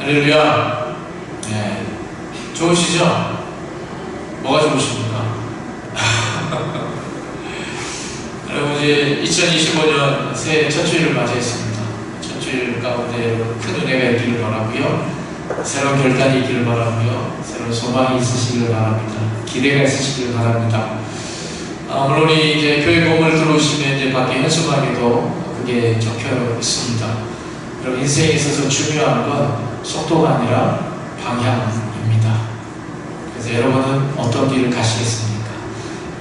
할렐루야. 네. 좋으시죠? 뭐가 좋으십니까? 여러분, 이제 2025년 새해 첫 주일을 맞이했습니다. 첫 주일 가운데 큰 은혜가 있기를 바라고요. 새로운 결단이 있기를 바라고요. 새로운 소망이 있으시기를 바랍니다. 기대가 있으시기를 바랍니다. 물론 이제 교회 건물 들어오시면 이제 밖에 현수막에도 그게 적혀 있습니다. 여러분, 인생에 있어서 중요한 건 속도가 아니라 방향입니다. 그래서 여러분은 어떤 길을 가시겠습니까?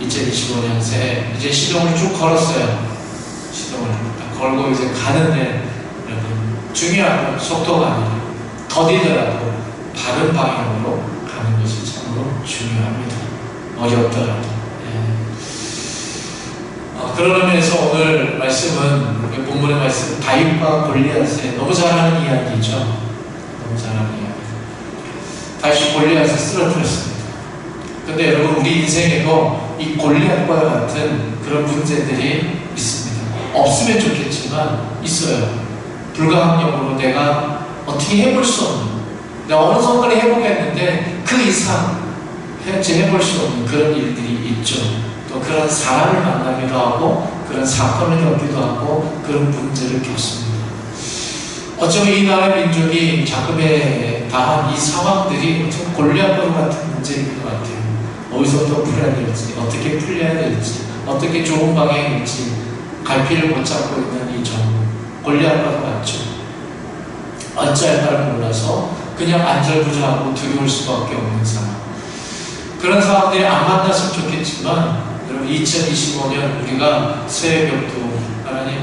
2025년 새해 이제 시동을 쭉 걸었어요. 시동을 딱 걸고 이제 가는데, 여러분, 중요한 건 속도가 아니라 더디더라도 바른 방향으로 가는 것이 참으로 중요합니다. 어렵더라도. 그런 의미에서 오늘 말씀은, 본문의 말씀, 다윗과 골리앗의 너무 잘하는 이야기죠. 너무 잘하는 이야기. 다윗이 골리앗을 쓰러뜨렸습니다. 근데 여러분, 우리 인생에도 이 골리앗과 같은 그런 문제들이 있습니다. 없으면 좋겠지만 있어요. 불가항력으로 내가 어떻게 해볼 수 없는, 내가 어느 순간에 해보겠는데 그 이상 해볼 수 없는 그런 일들이 있죠. 또 그런 사람을 만나기도 하고 그런 사건을 겪기도 하고 그런 문제를 겪습니다. 어쩌면 이 나라의 민족이 자금에 당한 이 상황들이 좀 골리앗과 같은 문제인 것 같아요. 어디서부터 풀어야 될지, 어떻게 풀려야 될지, 어떻게 좋은 방향일지 갈피를 못 잡고 있는 이 점, 골리앗과도 같죠. 어찌할까를 몰라서 그냥 안절부절하고 두려울 수밖에 없는 상황. 그런 상황들이 안 만났으면 좋겠지만, 여러분, 2025년 우리가 새해벽도 하나님,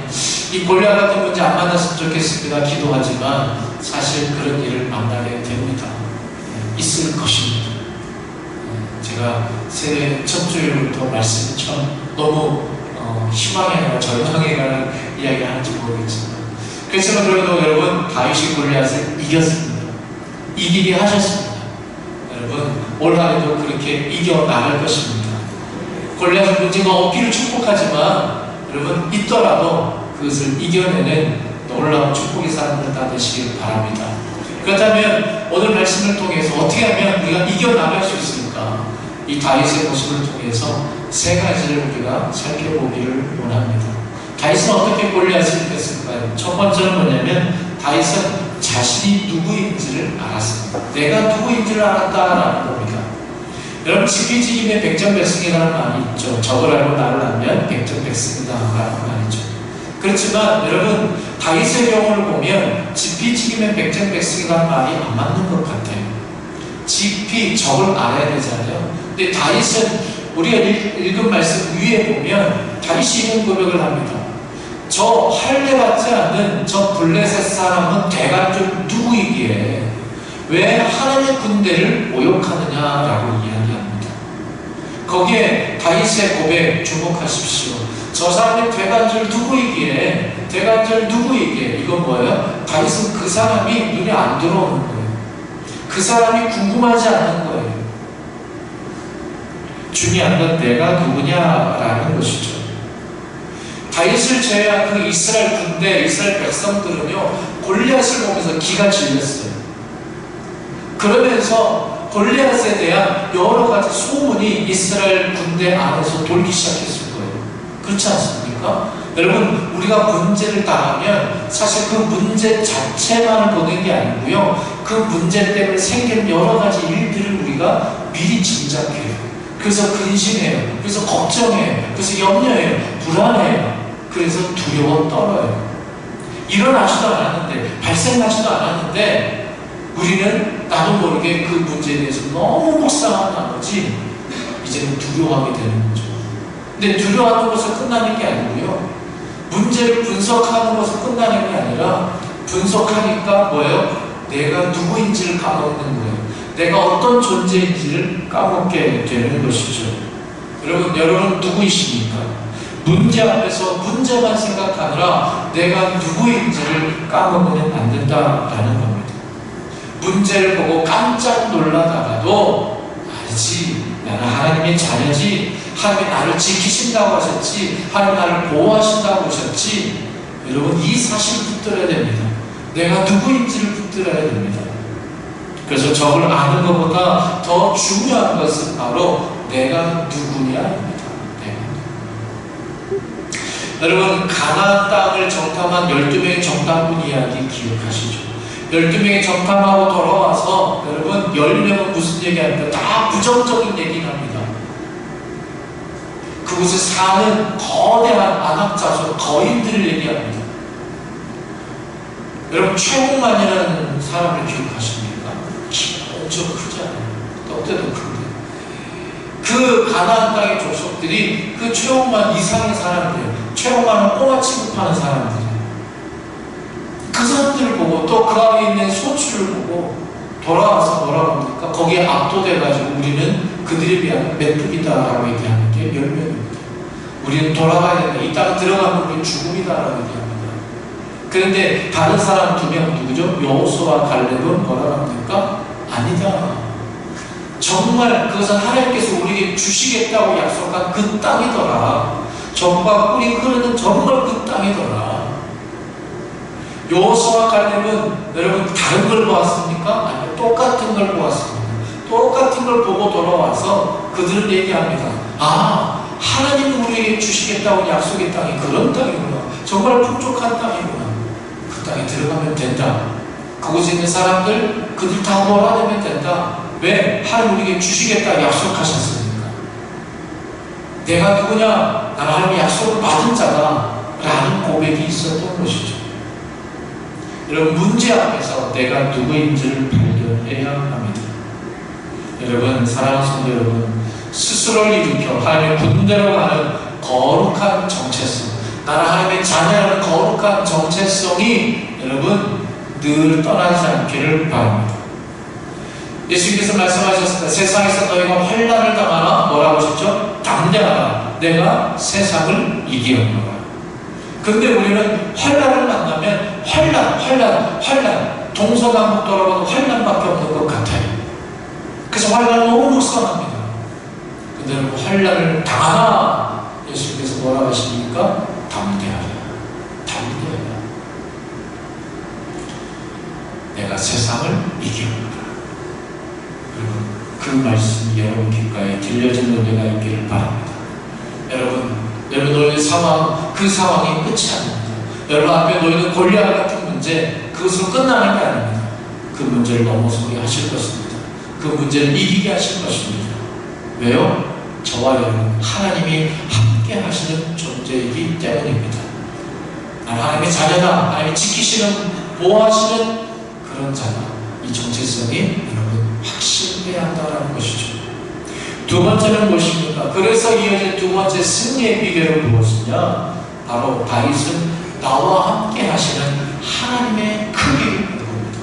이 골리앗 같은 문제 안 만났으면 좋겠습니다 기도하지만 사실 그런 일을 만나게 됩니다. 있을 것입니다. 제가 새해 첫 주일부터 말씀이 참 너무 희망에 가는, 절망에 가는 이야기를 하는지 모르겠지만, 그렇지만 그래도 여러분, 다윗이 골리앗을 이겼습니다. 이기게 하셨습니다. 여러분, 올 한해도 그렇게 이겨나갈 것입니다. 골리앗의 문제가 없기를 축복하지만, 여러분, 있더라도 그것을 이겨내는 놀라운 축복의 사람들 다 되시길 바랍니다. 그렇다면 오늘 말씀을 통해서 어떻게 하면 우리가 이겨나갈 수 있을까? 이 다윗의 모습을 통해서 세 가지를 우리가 살펴보기를 원합니다. 다윗은 어떻게 골리앗을 이겼을까요? 첫 번째는 뭐냐면, 다윗은 자신이 누구인지를 알았습니다. 내가 누구인지를 알았다라는 겁니다. 여러분, 지피지김의 백전백승이라는 말이 있죠. 적을 알고 나를 알면 백전백승이다 라는 말이죠. 그렇지만 여러분, 다윗의 경우를 보면 지피지김의 백전백승이라는 말이 안 맞는 것 같아요. 지피, 적을 알아야 되잖아요. 근데 다윗은 우리가 읽은 말씀 위에 보면 다윗이 이런 고백을 합니다. 저 할례받지 않는 저 블레셋 사람은 대간종 누구이기에 왜 하나님의 군대를 모욕하느냐라고 이야기합니다. 거기에 다윗의 고백 주목하십시오. 저 사람이 대간절 누구이기에, 대간절 누구이기에, 이건 뭐예요? 다윗은 그 사람이 눈에 안 들어오는 거예요. 그 사람이 궁금하지 않는 거예요. 중요한 건 내가 누구냐라는 것이죠. 다윗을 제외한 그 이스라엘 군대, 이스라엘 백성들은요, 골리앗을 보면서 기가 질렸어요. 그러면서 골리앗에 대한 여러 가지 소문이 이스라엘 군대 안에서 돌기 시작했을 거예요. 그렇지 않습니까? 여러분, 우리가 문제를 당하면 사실 그 문제 자체만을 보는 게 아니고요, 그 문제 때문에 생기는 여러 가지 일들을 우리가 미리 짐작해요. 그래서 근심해요. 그래서 걱정해요. 그래서 염려해요. 불안해요. 그래서 두려워 떨어요. 일어나지도 않았는데, 발생하지도 않았는데, 우리는 나도 모르게 그 문제에 대해서 너무 묵상한 나머지 이제는 두려워하게 되는 거죠. 근데 두려워하는 것으로 끝나는 게 아니고요, 문제를 분석하는 것으로 끝나는 게 아니라, 분석하니까 뭐예요? 내가 누구인지를 까먹는 거예요. 내가 어떤 존재인지를 까먹게 되는 것이죠. 여러분 누구이십니까? 문제 앞에서 문제만 생각하느라 내가 누구인지를 까먹으면 안 된다라는 겁니다. 문제를 보고 깜짝 놀라다가도, 알지, 나는 하나님의 자녀지, 하나님이 나를 지키신다고 하셨지, 하나님이 나를 보호하신다고 하셨지. 여러분, 이 사실을 붙들어야 됩니다. 내가 누구인지를 붙들어야 됩니다. 그래서 적을 아는 것보다 더 중요한 것은 바로 내가 누구냐입니다. 여러분, 가나안 땅을 정탐한 12명의 정탐꾼 이야기 기억하시죠? 12명이 정탐하고 돌아와서 여러분 10명은 무슨 얘기합니까? 다 부정적인 얘기를 합니다. 그곳에 사는 거대한 안악자손 거인들을 얘기합니다. 여러분, 최홍만이라는 사람을 기억하십니까? 엄청 크잖아요. 어때도 큰데 그 가나안 땅의 족속들이 그 최홍만 이상의 사람들, 최홍만은 꼬마 취급하는 사람들, 그 사람들을 보고 또 그 안에 있는 소출을 보고 돌아와서 뭐라고 합니까? 거기에 압도돼가지고 우리는 그들에 비하면 메뚜기다라고 얘기하는 게 10명입니다. 우리는 돌아가야 된다. 이 땅에 들어가면 우리 죽음이다라고 얘기합니다. 그런데 다른 사람 2명 누구죠? 여호수아와 갈렙은 뭐라고 합니까? 아니다. 정말 그것은 하나님께서 우리에게 주시겠다고 약속한 그 땅이더라. 젖과 꿀이 흐르는 정말 그 땅이더라. 여호수아와 갈렙은 여러분 다른 걸 보았습니까? 아니요, 똑같은 걸 보았습니다. 똑같은 걸 보고 돌아와서 그들은 얘기합니다. 아, 하나님은 우리에게 주시겠다고 약속의 땅이 그런 땅이구나. 정말 풍족한 땅이구나. 그 땅에 들어가면 된다. 그곳에 있는 사람들, 그들 다 몰아내면 된다. 왜? 하나님 우리에게 주시겠다고 약속하셨으니까. 내가 누구냐? 나는 하나님의 약속을 받은 자다 라는 고백이 있었던 것이죠. 여러분, 문제 앞에서 내가 누구인지를 발견해야 합니다. 여러분, 사랑하는 성도 여러분, 스스로를 일으켜 하나님의 군대로 가는 거룩한 정체성, 나는 하나님의 자녀라는 거룩한 정체성이 여러분 늘 떠나지 않기를 바랍니다. 예수님께서 말씀하셨습니다. 세상에서 너희가 환난을 당하나 뭐라고 하셨죠? 담대하라. 내가 세상을 이기었노라. 근데 우리는 환난을 만나면 환난 동서남북 돌아봐도 환난밖에 없는 것 같아요. 그래서 환난은 너무 무서워합니다. 근데 여러분, 환난을 당하나 예수님께서 뭐라고 하십니까? 담대하라. 내가 세상을 이기었노라. 여러분, 그 말씀이 여러분 귓가에 들려진 은혜가 있기를 바랍니다. 여러분 너희의 상황, 그 상황이 끝이 아닙니다. 여러분 앞에 놓이는 골리앗 같은 문제, 그것으로 끝나는 게 아닙니다. 그 문제를 넘어서게 하실 것입니다. 그 문제를 이기게 하실 것입니다. 왜요? 저와 여러분, 하나님이 함께 하시는 존재이기 때문입니다. 하나님의 자녀다, 하나님이 지키시는, 보호하시는 그런 자다. 이 정체성이 여러분 확신해야 한다는 것이죠. 두 번째는 무엇입니까? 그래서 이어진 두 번째 승리의 비결은 무엇이냐? 바로 다윗은 나와 함께 하시는 하나님의 크기를 본 겁니다.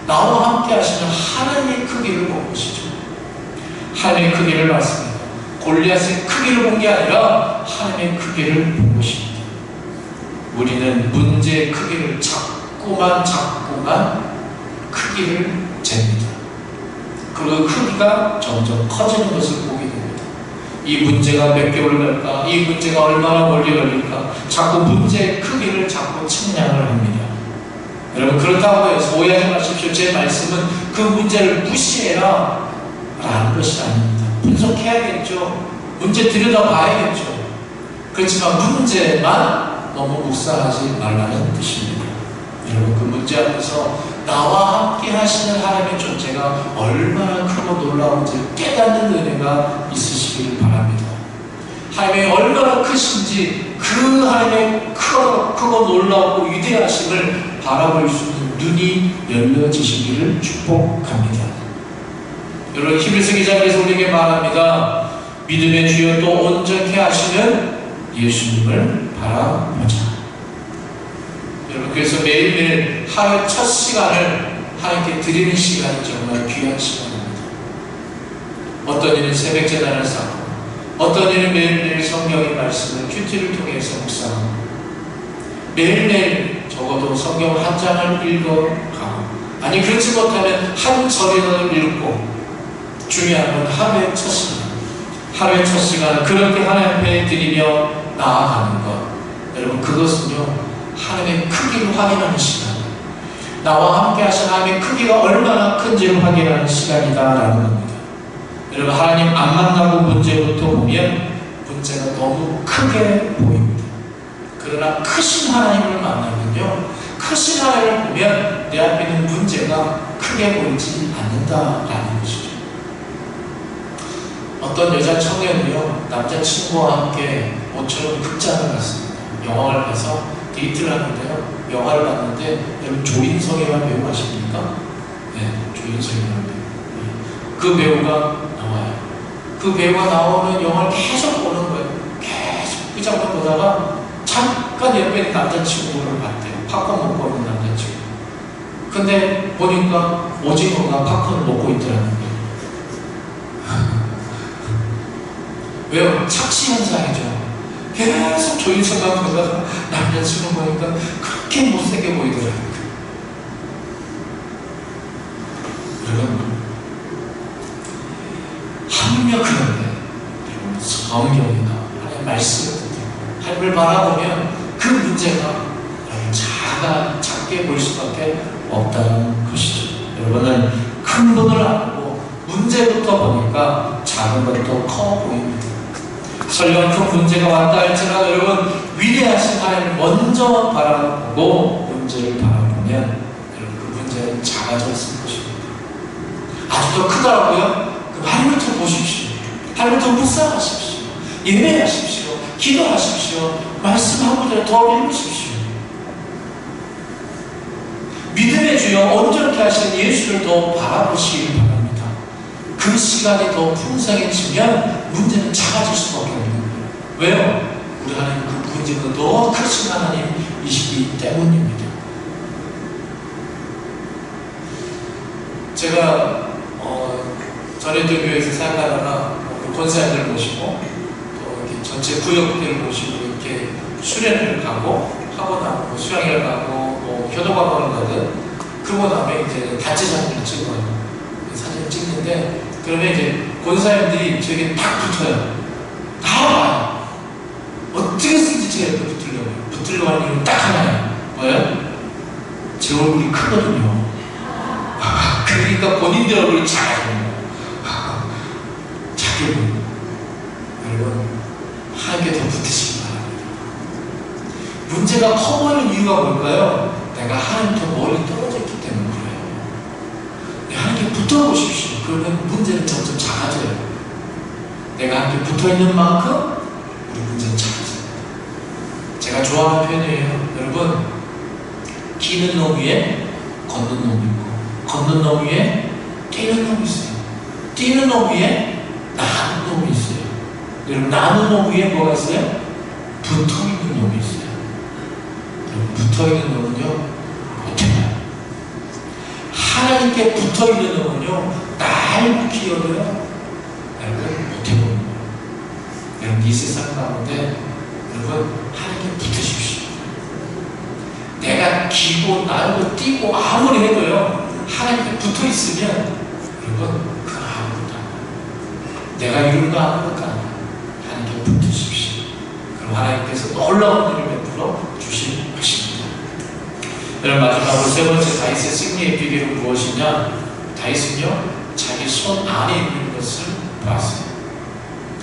나와 함께 하시는 하나님의 크기를 본 것이죠. 하나님의 크기를 봤습니다. 골리앗의 크기를 본 게 아니라 하나님의 크기를 본 것입니다. 우리는 문제의 크기를 자꾸만 크기를 잽니다. 그리고 크기가 점점 커지는 것을 보게 됩니다. 이 문제가 몇 개월 갈까? 이 문제가 얼마나 멀리 걸릴까? 자꾸 문제의 크기를 자꾸 측량을 합니다. 여러분, 그렇다고 해서 오해하지 마십시오. 제 말씀은 그 문제를 무시해라 라는 것이 아닙니다. 분석해야겠죠. 문제 들여다봐야겠죠. 그렇지만 문제만 너무 묵상하지 말라는 뜻입니다. 여러분, 그 문제 앞에서 나와 함께 하시는 하나님의 존재가 얼마나 크고 놀라운지 깨닫는 은혜가 있으시길 바랍니다. 하나님이 얼마나 크신지 그 하나님의 크고 놀라우고 위대하심을 바라볼 수 있는 눈이 열려지시기를 축복합니다. 여러분, 히브리서 기자께서 우리에게 말합니다. 믿음의 주여 또 온전케 하시는 예수님을 바라보자. 여러분, 그래서 매일매일 하루 첫 시간을 하나님께 드리는 시간이 정말 귀한 시간입니다. 어떤 이는 새벽 제단을 쌓고, 어떤 이는 매일매일 성경의 말씀을 큐티를 통해서 묵상하고, 매일매일 적어도 성경 한 장을 읽어가고, 아니 그렇지 못하면 한 절이라도 읽고, 중요한 건 하루의 첫 시간, 하루의 첫 시간을 그렇게 하나님 앞에 드리며 나아가는 것. 여러분, 그것은요 하나님의 크기를 확인하는 시간, 나와 함께 하신 하나님의 크기가 얼마나 큰지를 확인하는 시간이다라는 겁니다. 여러분, 하나님 안 만나고 문제부터 보면 문제가 너무 크게 보입니다. 그러나 크신 하나님을 만나면요, 크신 하나님을 보면 내 앞에 있는 문제가 크게 보이지 않는다라는 것이죠. 어떤 여자 청년이요, 남자친구와 함께 모처럼 극장을 갔습니다. 영화를 가서 데이트를 하는데요, 영화를 봤는데, 여러분 조인성이라는 배우 아십니까? 네, 조인성이라는 배우. 네. 그 배우가 나와요. 그 배우가 나오는 영화를 계속 보는 거예요. 계속 그 장면 보다가 잠깐 옆에 있는 남자친구를 봤대요. 팝콘 먹고 있는 남자친구. 근데 보니까 오징어가 팝콘을 먹고 있더라는 거예요. 왜요? 착시 현상이죠. 계속 조인성만 보다가 남자친구 보니까 그렇게 못생겨 보이더라고요. 여러분, 하물며 그런데 성경이나 하나님의 말씀을 듣고 하나님을 바라보면 그 문제가 작게 보일 수밖에 없다는 것이죠. 여러분은 큰 분을 알고 문제부터 보니까 작은 것도 커 보입니다. 설령 그 문제가 왔다 할지라도 여러분, 위대하신 하나님을 먼저 바라보고 문제를 바라보면 여러분 그 문제는 작아져 있을 것입니다. 아주 더 크더라고요. 그럼 하나님을 더 보십시오. 하나님을 더 묵상하십시오. 예배하십시오. 기도하십시오. 말씀 한 구절 더 읽으십시오. 믿음의 주여 온전케 하시는 예수를 더 바라보시기 바랍니다. 그 시간이 더 풍성해지면 문제는 작아질 수밖에 없는 거예요. 왜요? 우리 하나님 그 문제가 더 크신 하나님이시기 때문입니다. 제가 전해들 교회에서 생각하다가 권사님들 모시고 또 이렇게 전체 구역들을 모시고 이렇게 수련회를 가고 학원하고 수양회를 가고 뭐 교도관원을 가든 그러고 나면 이제 단체 사진을 찍어요. 사진을 찍는데 그러면 이제 권사님들이 저에게 딱 붙어요. 다 와요. 어떻게든지 제가 이렇게 붙으려고 해요. 붙으려고 하는 이유는 딱 하나예요. 뭐예요? 제 얼굴이 크거든요. 그러니까 본인들 얼굴이 작아요. 작게 보여요. 여러분, 하나님께 더 붙으시기 바랍니다. 문제가 커 보이는 이유가 뭘까요? 내가 하나님부터 멀리 떨어져 있기 때문에 그래요. 하나님께 붙어보십시오. 그러면 문제는 점점 작아져요. 내가 하나님께 붙어있는 만큼 우리 문제는 작아집니다. 제가 좋아하는 표현이에요. 여러분, 기는 놈 위에 걷는 놈이 있고 걷는 놈 위에 뛰는 놈이 있어요. 뛰는 놈 위에 나는 놈이 있어요. 여러분, 나는 놈 위에 뭐가 있어요? 붙어있는 놈이 있어요. 붙어있는 놈은요, 못해요. 하나님께 붙어있는 놈은요, 날 기어도요, 여러분, 못해보는 거예요. 여러분, 이 세상 가운데, 여러분, 하나님께 붙으십시오. 내가 기고, 날고, 뛰고, 아무리 해도요, 하나님께 붙어있으면, 여러분, 그건 아무것도 아니에요. 내가 이룬 거 아무것도 아니에요. 하나님께 붙으십시오. 그럼 하나님께서 놀라운 일을 베풀어 주실 것입니다. 여러분, 마지막으로 세 번째 다윗의 승리의 비결은 무엇이냐? 다윗은요, 자기 손 안에 있는 것을 보았어요.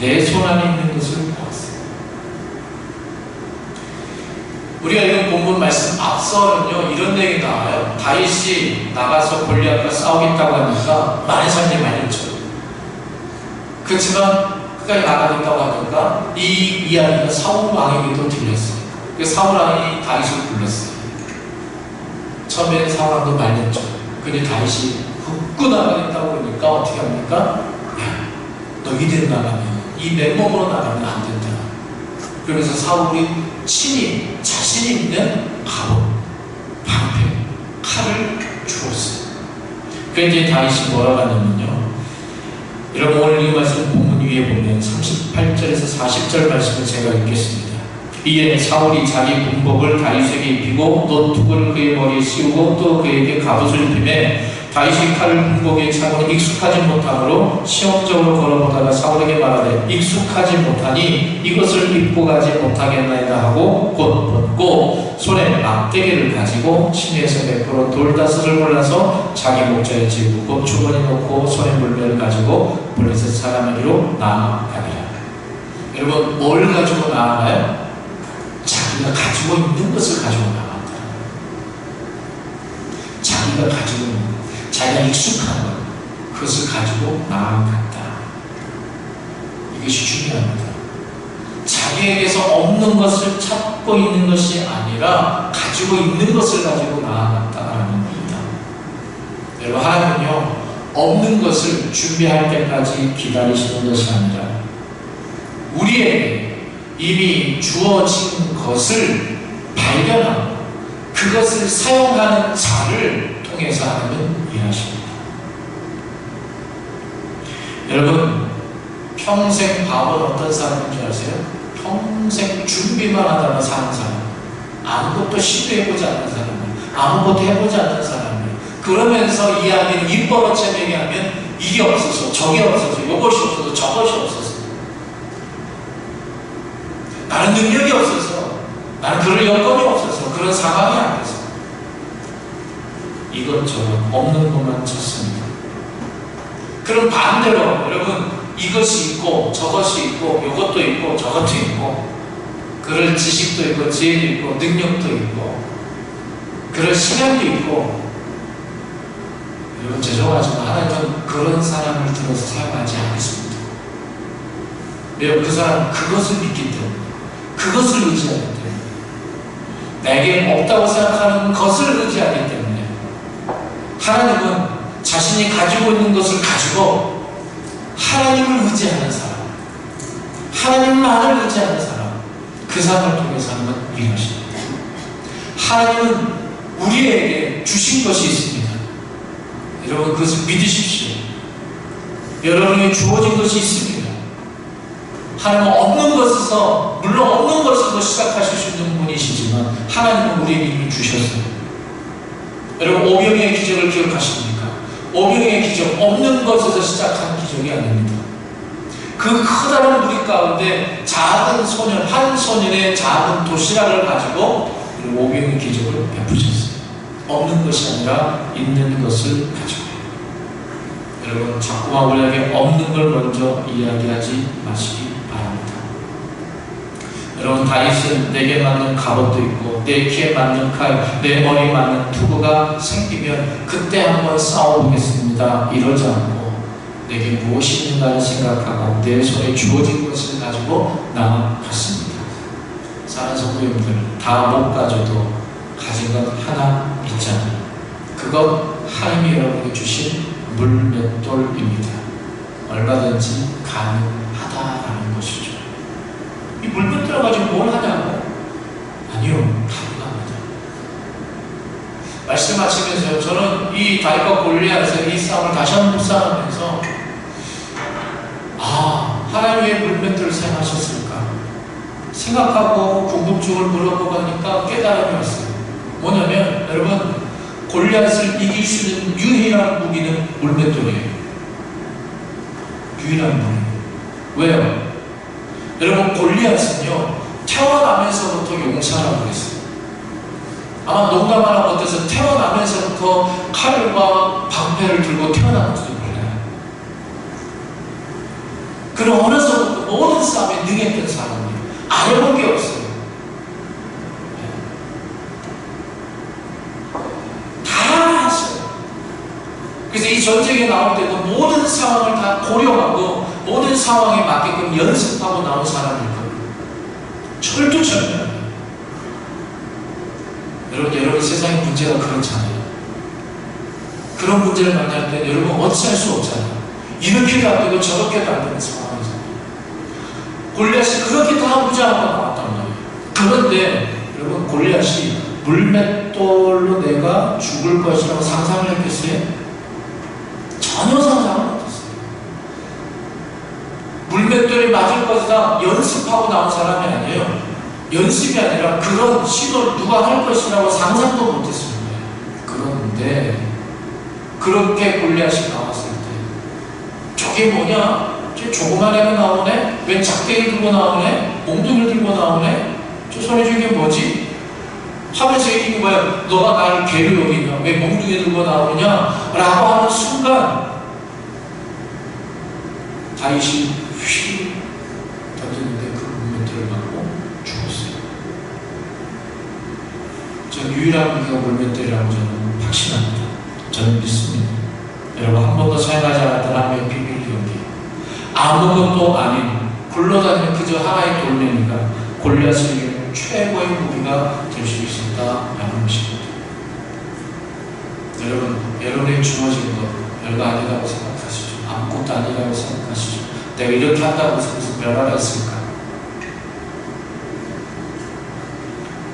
내 손 안에 있는 것을 보았어요. 우리가 읽은 본문 말씀 앞서는요, 이런 내용이 나와요. 다윗이 나가서 골리앗과 싸우겠다고 하니까 많은 사람들이 말렸죠. 그렇지만 끝까지 나가겠다고 하니까 이 이야기가 사울 왕에게도 들렸어요. 사울 왕이 다윗을 불렀어요. 처음에 사울 왕도 말렸죠. 근데 다윗이 훅고 나가겠다고 그러니까 어떻게 합니까? 야, 너 이대로 나가면, 이 맨몸으로 나가면 안 된다. 그러면서 사울이 친히 자신 있는 갑옷, 방패, 칼을 주었어요. 그래서 이제 다윗이 뭐라고 하냐면요, 여러분, 오늘 이 말씀 본문 위에 보면 38절에서 40절 말씀을 제가 읽겠습니다. 이에 사울이 자기 군복을 다윗에게 입히고 또 투구를 그의 머리에 씌우고 또 그에게 갑옷을 입히매 다윗이 칼을 군복에 차고 익숙하지 못함으로 시험적으로 걸어보다가 사울에게 말하되 익숙하지 못하니 이것을 입고 가지 못하겠나이다 하고 곧 벗고 손에 막대기를 가지고 침에서 베풀어 돌다섯을 골라서 자기 목자에 지우고 주머니 넣고 손에 물매를 가지고 블레셋 사람에게로 나아가니라. 여러분, 뭘 가지고 나아가요? 자기가 가지고 있는 것을 가지고 나아간다. 자기가 가지고 있는 것, 자기가 익숙한 것, 그것을 가지고 나아간다. 이것이 중요합니다. 자기에게서 없는 것을 찾고 있는 것이 아니라 가지고 있는 것을 가지고 나아갔다라는 겁니다. 여러분, 하나님은요, 없는 것을 준비할 때까지 기다리시는 것이 아니라 우리에게 이미 주어진 것을 발견하고 그것을 사용하는 자를 통해서 하나님은 일하십니다. 여러분, 평생 바보는 어떤 사람인 줄 아세요? 평생 준비만 하다가 사는 사람, 아무것도 시도해보지 않는 사람, 아무것도 해보지 않는 사람, 그러면서 이야기는 입버릇처럼 얘기하면 이게 없어서 저게 없어서 이것이 없어서 저것이 없어서 나는 능력이 없어서 나는 그럴 여건이 없어서 그런 상황이 안 돼서 이것저것 없는 것만 찾습니다. 그럼 반대로 여러분, 이것이 있고 저것이 있고 이것도 있고 저것도 있고 그럴 지식도 있고 지혜도 있고 능력도 있고 그럴 시간도 있고, 여러분 죄송하지만 하나님은 그런 사람을 들어서 사용하지 않습니다. 왜요? 그 사람은 그것을 믿기 때문에, 그것을 의지하기 때문에, 내게 없다고 생각하는 것을 의지하기 때문에. 하나님은 자신이 가지고 있는 것을 가지고 하나님을 의지하는 사람, 하나님만을 의지하는 사람, 그 사람을 통해서 하나님은 일하십니다. 하나님은 우리에게 주신 것이 있습니다. 여러분, 그것을 믿으십시오. 여러분에게 주어진 것이 있습니다. 하나님은 없는 것에서, 물론 없는 것에서 시작하실 수 있는 분이시지만 하나님은 우리에게 이미 주셨어요. 여러분, 오병이의 기적을 기억하십니까? 오병이의 기적, 없는 것에서 시작한 기적이 아닙니다. 그 커다란 무리 가운데 작은 소년, 한 소년의 작은 도시락을 가지고 오병이의 기적을 베푸셨어요. 없는 것이 아니라 있는 것을 가지고. 여러분, 자꾸만 우리에게 없는 걸 먼저 이야기하지 마시기 바랍니다. 여러분, 다윗은 내게 맞는 갑옷도 있고 내 키에 맞는 칼, 내 머리에 맞는 투구가 생기면 그때 한번 싸워보겠습니다 이러지 않고 내게 무엇이 있는가를 생각하고 내 손에 주어진 것을 가지고 나아갔습니다. 사랑하는 성도님들, 다 못 가져도 가진 것 하나 있잖아요. 그건 하나님이 여러분에게 주신 물맷돌입니다. 얼마든지 가능하다라는 것이죠. 이 물맷돌을 가지고 뭘 하냐고? 아니요, 가능합니다. 말씀 마치면서 저는 이 다윗과 골리앗의 이 싸움을 다시 한번 묵상하면서 하나님 왜 물맷돌을 사용하셨을까 생각하고 궁금증을 물어보고 하니까 깨달음이 왔어요. 뭐냐면, 여러분, 골리앗을 이길 수 있는 유일한 무기는 물맷돌이에요. 유일한 무기. 왜요? 여러분, 골리앗은요, 태어나면서부터 용사라고 했어요. 아마 농담 하나 못해서 태어나면서부터 칼과 방패를 들고 태어났는지도 몰라요. 그럼 어려서부터 모든 싸움에 능했던 사람이에요. 안 해본 게 없어요. 다 했어요. 그래서 이 전쟁에 나올 때도 모든 상황을 다 고려하고 모든 상황에 맞게끔 연습하고 나온 사람일 겁니다. 철두철미합니다. 여러분 세상의 문제가 그렇잖아요. 그런 문제를 만날 때 여러분 어찌할 수 없잖아요. 이렇게도 안 되고 저렇게도 안 되는 상황이잖아요. 골리앗이 그렇게 다 무장하고 나왔단 말이에요. 그런데 여러분, 골리앗이 물맷돌로 내가 죽을 것이라고 상상을 했겠어요? 전혀 상상을 못했어요. 물맷돌이 맞을 것이다 연습하고 나온 사람이 아니에요. 연습이 아니라 그런 시도를 누가 할 것이라고 상상도 못했습니다. 그렇게 골리앗이 나왔을 때 저게 뭐냐? 저 조그만 애가 나오네? 왜 작대기 들고 나오네? 몽둥이를 들고 나오네? 저 소리 중에 뭐지? 하면서 이게 뭐야? 너가 나를 개로 여기냐? 왜 몽둥이 들고 나오냐? 라고 하는 순간 다윗이 휘 던졌는데 그 물멘트를 맞고 죽었어요. 전 유일한 무기가 물멘트라고 저는 확신합니다. 저는 믿습니다. 여러분, 한 번도 사용하지 않았던 하나님의 비밀 경기, 아무것도 아닌 굴러다니는 그저 하나의 돌멩이가 골리앗을 이기는 최고의 무기가 될 수 있었다라는 것입니다. 여러분, 여러분의 주어진 것 별거 아니라고 생각하시죠? 아무것도 아니라고 생각하시죠? 내가 이렇게 한다고 해서 무슨 변화가 있을까?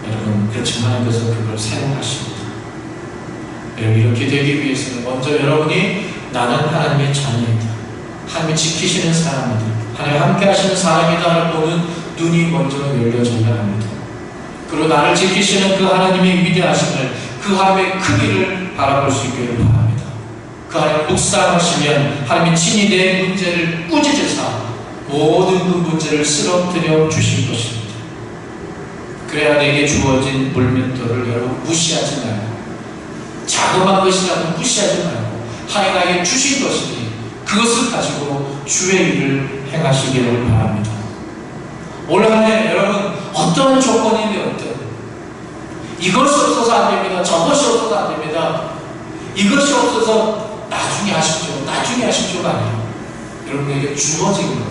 여러분, 그렇지만 하나님께서 그걸 사용하십니다. 여러분, 이렇게 되기 위해서는 먼저 여러분이 나는 하나님의 자녀이다, 하나님이 지키시는 사람이다, 하나님 함께 하시는 사람이다를 보는 눈이 먼저 열려져야 합니다. 그리고 나를 지키시는 그 하나님의 위대하심을, 그 하나님의 크기를 바라볼 수 있기를 바랍니다. 그 하나님을 묵상하시면 하나님이 친히 내 문제를 꾸짖으사 모든 그 문제를 쓰러뜨려 주실 것입니다. 그래야 내게 주어진 물면도를 여러분 무시하지 말고, 자그마한 것이라도 무시하지 말고 하나님 나에게 주신 것이니 그것을 가지고 주의 일을 행하시기를 바랍니다. 올 한 해 여러분 어떤 조건이 되었든 이것이 없어서 안 됩니다, 저것이 없어서 안 됩니다, 이것이 없어서 나중에 하십시오, 나중에 하십시오가 아니라 여러분에게 주어진 것,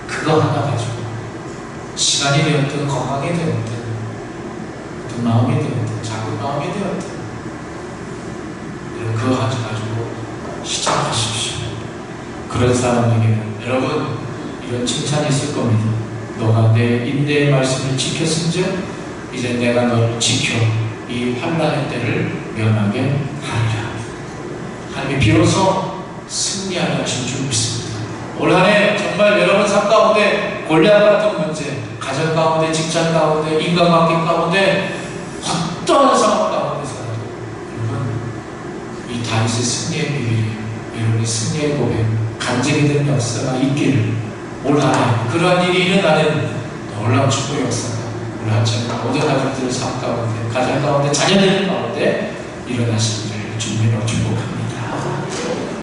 그거 하나 가지고 시간이 되었든 건강이 되었든 어떤 마음이 되었든 작은 마음이 되었든 그거 가지고 시작하십시오. 그런 사람에게는 여러분 이런 칭찬이 있을 겁니다. 너가 내 인내의 말씀을 지켰은즉 이제 내가 너를 지켜 이 환난의 때를 면하게 하리라. 하나님이 비로소 승리하게 하신 줄 믿습니다. 올 한 해 정말 여러분 삶 가운데 골리앗 같은 문제, 가정 가운데, 직장 가운데, 인간관계 가운데 어떠한 상황 가운데서라도 여러분 이 다윗의 승리의 비밀이에요. 여러분의 승리의 고백, 간증이 되는 역사가 있기를, 올 한 해 그러한 일이 일어나는 놀라운 축복의 역사가 우리 한참 모든 가족들의 삶 가운데, 가정 가운데, 자녀들 가운데 일어나시기를 주님으로 축복합니다.